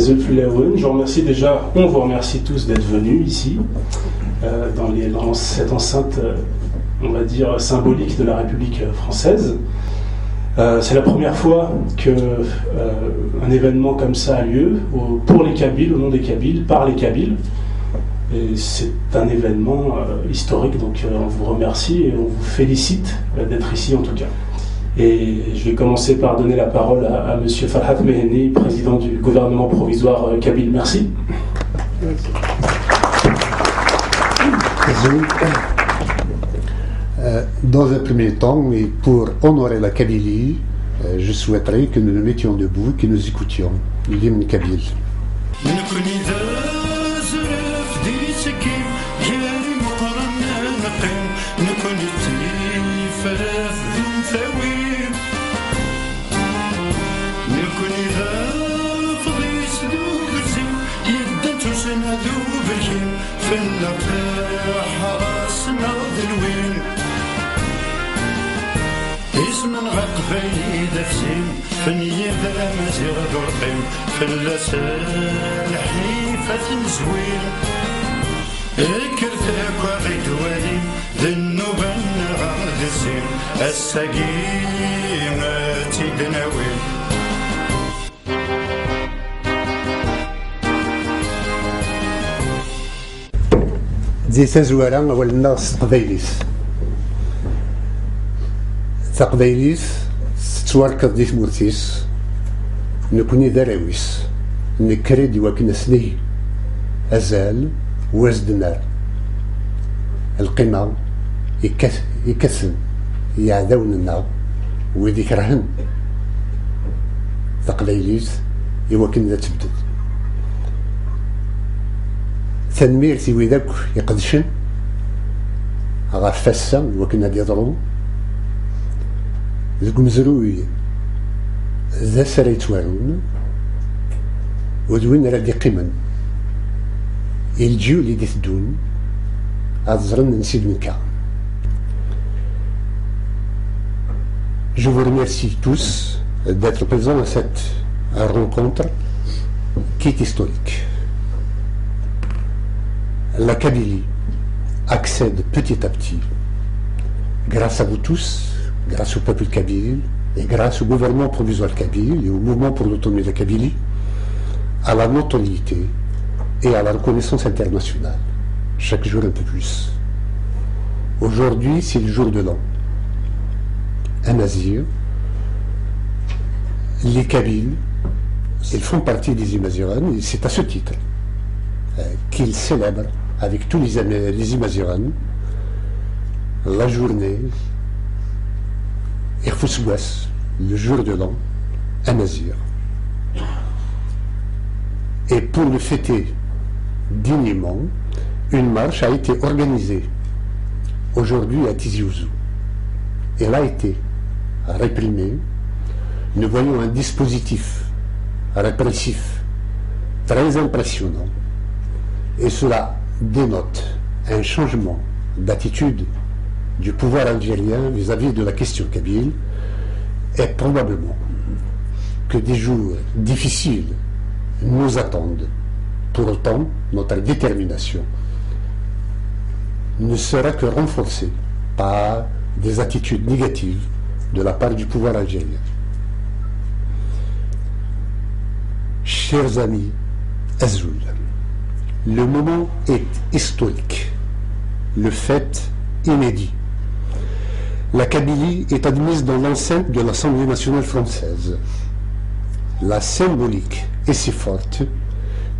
Je vous remercie déjà, on vous remercie tous d'être venus ici, dans cette enceinte, on va dire, symbolique de la République française. C'est la première fois qu'un événement comme ça a lieu pour les Kabyles, au nom des Kabyles, par les Kabyles. Et c'est un événement historique, donc on vous remercie et on vous félicite d'être ici en tout cas. Et je vais commencer par donner la parole à M. Farhat Meheni, président du gouvernement provisoire kabyle. Merci. Dans un premier temps, et pour honorer la Kabylie, je souhaiterais que nous nous mettions debout et que nous écoutions l'hymne kabyle. فني ذا مزير درقم فلس الحيفة زوين كرتك وغيت ولي ذنوبا غاد الزين السقيمة تدناوين زي سازوالا أول الناس تقبيليس توركض دي ثمورتيس نكوني ذراويس نكريدي وكنا سني أزال وازدنار القمة يكسن يعدون النار ويدي كرهن تقليليس يوكن ذا تبدد تنميرتي ويداك يقدشن غاف فاسا وكنا ديضرو ذوك مزروي ذا سريت وارون ودوين راه قيمن الجيو اللي ديثدون أظهرن نسيد منكا. Je vous remercie tous d'être présents à cette rencontre qui est historique. La Kabylie accède petit à petit, grâce à vous tous, grâce au peuple kabyle et grâce au gouvernement provisoire kabyle et au mouvement pour l'autonomie de la Kabylie, à la notoriété et à la reconnaissance internationale, chaque jour un peu plus. Aujourd'hui, c'est le jour de l'an. À Mazir, les Kabyles, ils font partie des Imazirans et c'est à ce titre qu'ils célèbrent avec tous les Imazirans la journée Irfousouas, le jour de l'an, à Mazir. Et pour le fêter dignement, une marche a été organisée aujourd'hui à Tizi Ouzou. Elle a été réprimée. Nous voyons un dispositif répressif très impressionnant et cela dénote un changement d'attitude du pouvoir algérien vis-à-vis de la question kabyle et probablement que des jours difficiles nous attendent. Pour autant, notre détermination ne sera que renforcée par des attitudes négatives de la part du pouvoir algérien. Chers amis Azzoul, le moment est historique, le fait inédit. La Kabylie est admise dans l'enceinte de l'Assemblée nationale française. La symbolique est si forte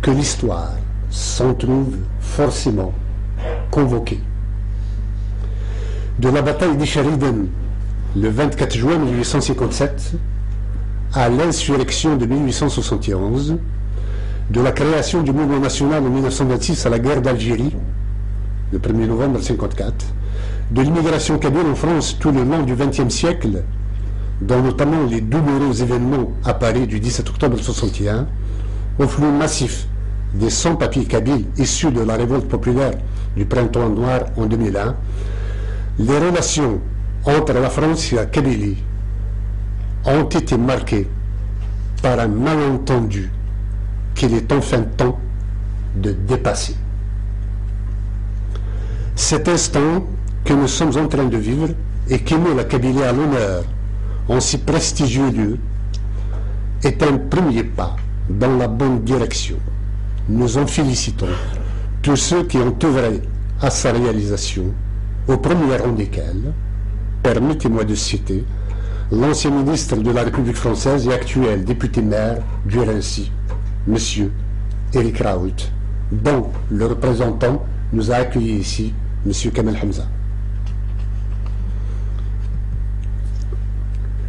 que l'histoire s'en trouve forcément convoquée. De la bataille d'Ishariden le 24 juin 1857 à l'insurrection de 1871, de la création du mouvement national en 1926 à la guerre d'Algérie, le 1er novembre 1954, de l'immigration kabyle en France tout le long du XXe siècle, dont notamment les douloureux événements à Paris du 17 octobre 1961, au flux massif des sans-papiers kabyles issus de la révolte populaire du printemps noir en 2001, les relations entre la France et la Kabylie ont été marquées par un malentendu qu'il est enfin temps de dépasser. Cet instant que nous sommes en train de vivre et qui met la Kabylie à l'honneur en si prestigieux lieu est un premier pas dans la bonne direction. Nous en félicitons tous ceux qui ont œuvré à sa réalisation, au premier rang desquels, permettez-moi de citer, l'ancien ministre de la République française et actuel député-maire du Rincy, M. Éric Raoult, dont le représentant nous a accueillis ici, M. Kamel Hamza.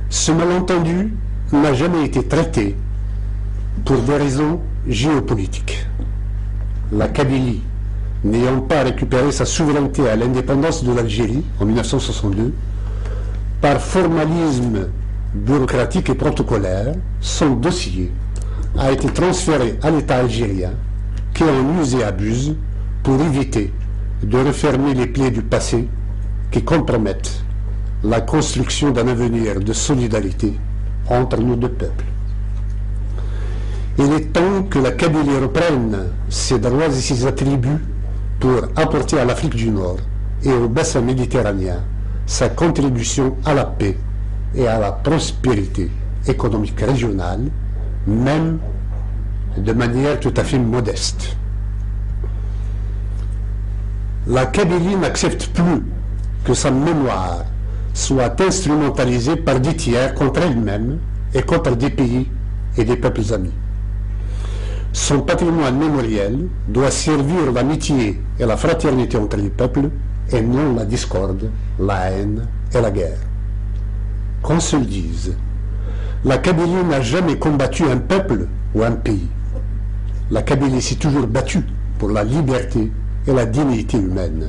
Ce malentendu n'a jamais été traité pour des raisons géopolitiques. La Kabylie, n'ayant pas récupéré sa souveraineté à l'indépendance de l'Algérie en 1962, par formalisme bureaucratique et protocolaire, son dossier a été transféré à l'État algérien qui en use et abuse pour éviter de refermer les plaies du passé qui compromettent la construction d'un avenir de solidarité entre nos deux peuples. Il est temps que la Kabylie reprenne ses droits et ses attributs pour apporter à l'Afrique du Nord et au bassin méditerranéen sa contribution à la paix et à la prospérité économique régionale, même de manière tout à fait modeste. La Kabylie n'accepte plus que sa mémoire soit instrumentalisée par des tiers contre elle-même et contre des pays et des peuples amis. Son patrimoine mémoriel doit servir l'amitié et la fraternité entre les peuples et non la discorde, la haine et la guerre. Qu'on se le dise, la Kabylie n'a jamais combattu un peuple ou un pays. La Kabylie s'est toujours battue pour la liberté et la dignité humaine.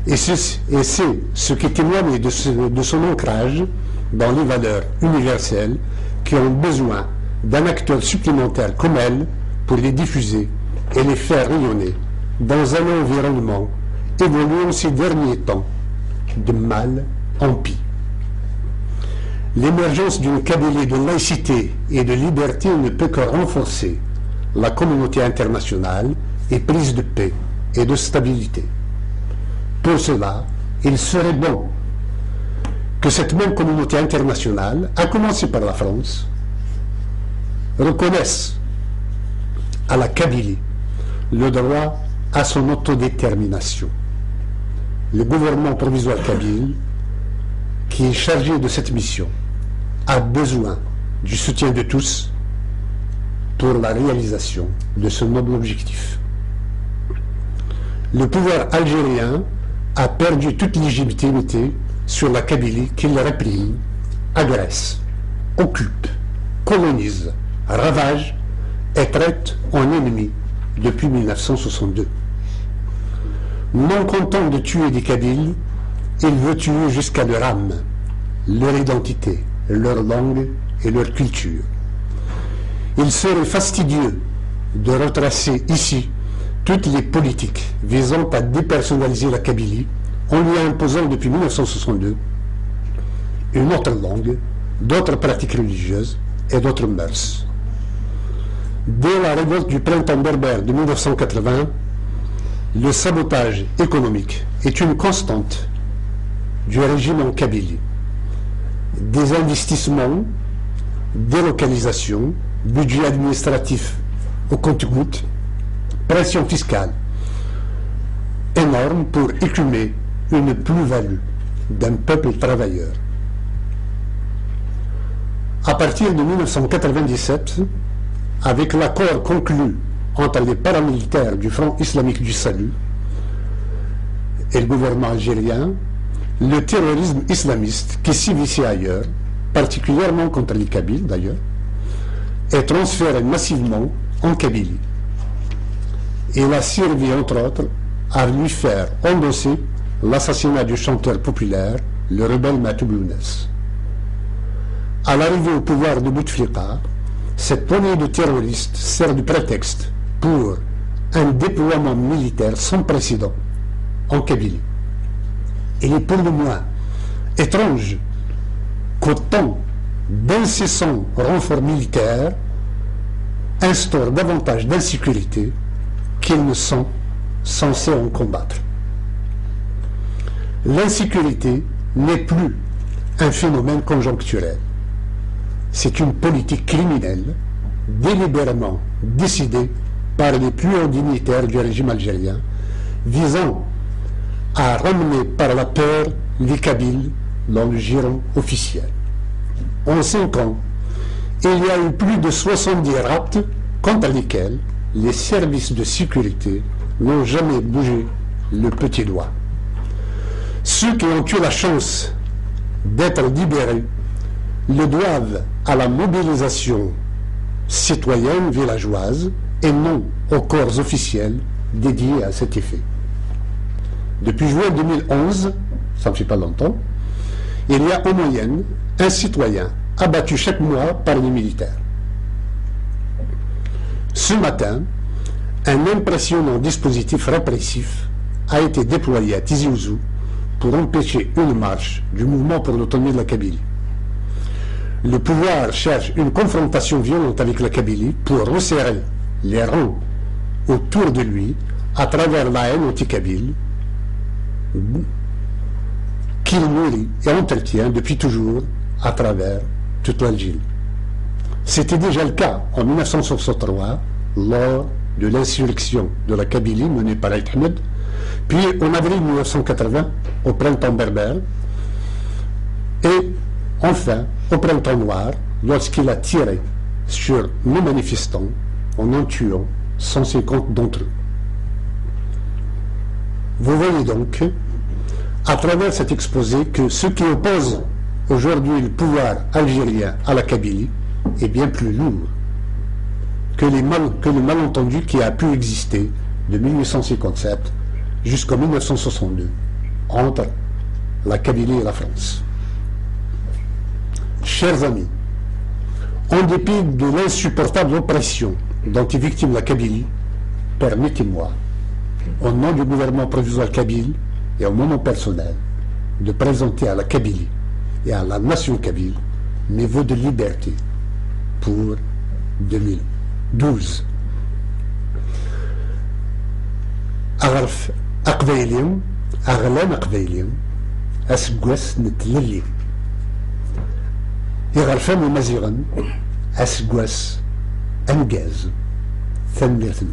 Et c'est ce qui témoigne de son ancrage dans les valeurs universelles qui ont besoin d'un acteur supplémentaire comme elle pour les diffuser et les faire rayonner dans un environnement évoluant ces derniers temps de mal en pis. L'émergence d'une Kabylie de laïcité et de liberté ne peut que renforcer la communauté internationale et prise de paix et de stabilité. Pour cela, il serait bon que cette même communauté internationale, à commencer par la France, reconnaisse à la Kabylie le droit à son autodétermination. Le gouvernement provisoire kabyle, qui est chargé de cette mission, a besoin du soutien de tous pour la réalisation de ce noble objectif. Le pouvoir algérien a perdu toute légitimité sur la Kabylie qu'il réprime, agresse, occupe, colonise, ravage et traite en ennemi depuis 1962. Non content de tuer des Kabyles, il veut tuer jusqu'à leur âme, leur identité, leur langue et leur culture. Il serait fastidieux de retracer ici toutes les politiques visant à dépersonnaliser la Kabylie en lui imposant depuis 1962 une autre langue, d'autres pratiques religieuses et d'autres mœurs. Dès la révolte du printemps berbère de 1980, le sabotage économique est une constante du régime en Kabylie. Des investissements, délocalisation, budget administratif au compte-gouttes, pression fiscale énorme pour écumer une plus-value d'un peuple travailleur. À partir de 1997, avec l'accord conclu entre les paramilitaires du Front islamique du salut et le gouvernement algérien, le terrorisme islamiste qui sévissait ailleurs, particulièrement contre les Kabyles d'ailleurs, est transféré massivement en Kabylie. Il a servi entre autres à lui faire endosser l'assassinat du chanteur populaire, le rebelle Matoub Younes. À l'arrivée au pouvoir de Bouteflika, cette poignée de terroristes sert de prétexte pour un déploiement militaire sans précédent en Kabylie. Il est pour le moins étrange qu'autant d'incessants renforts militaires instaurent davantage d'insécurité qu'ils ne sont censés en combattre. L'insécurité n'est plus un phénomène conjoncturel. C'est une politique criminelle délibérément décidée par les plus hauts dignitaires du régime algérien, visant à ramener par la peur les Kabyles dans le giron officiel. En 5 ans, il y a eu plus de 70 rapts contre lesquels les services de sécurité n'ont jamais bougé le petit doigt. Ceux qui ont eu la chance d'être libérés le doivent à la mobilisation citoyenne villageoise et non aux corps officiels dédiés à cet effet. Depuis juin 2011, ça ne fait pas longtemps, il y a en moyenne un citoyen abattu chaque mois par les militaires. Ce matin, un impressionnant dispositif répressif a été déployé à Tizi Ouzou pour empêcher une marche du mouvement pour l'autonomie de la Kabylie. Le pouvoir cherche une confrontation violente avec la Kabylie pour resserrer les rangs autour de lui à travers la haine anti-kabyle qu'il nourrit et entretient depuis toujours à travers toute l'Algérie. C'était déjà le cas en 1963 lors de l'insurrection de la Kabylie menée par Aït Ahmed, puis en avril 1980 au printemps berbère et enfin au printemps noir lorsqu'il a tiré sur nos manifestants en en tuant 150 d'entre eux. Vous voyez donc à travers cet exposé que ce qui oppose aujourd'hui le pouvoir algérien à la Kabylie est bien plus lourd que le malentendu qui a pu exister de 1857 jusqu'en 1962 entre la Kabylie et la France. Chers amis, en dépit de l'insupportable oppression dont est victime la Kabylie, permettez-moi, au nom du gouvernement provisoire kabyle et au nom personnel, de présenter à la Kabylie et à la nation kabyle mes vœux de liberté pour 2012. أغرف أقبيلهم أغلام أقبيلهم أسقوس نتللي يغرفان مزيغا أسقوس أنجاز ثمرتن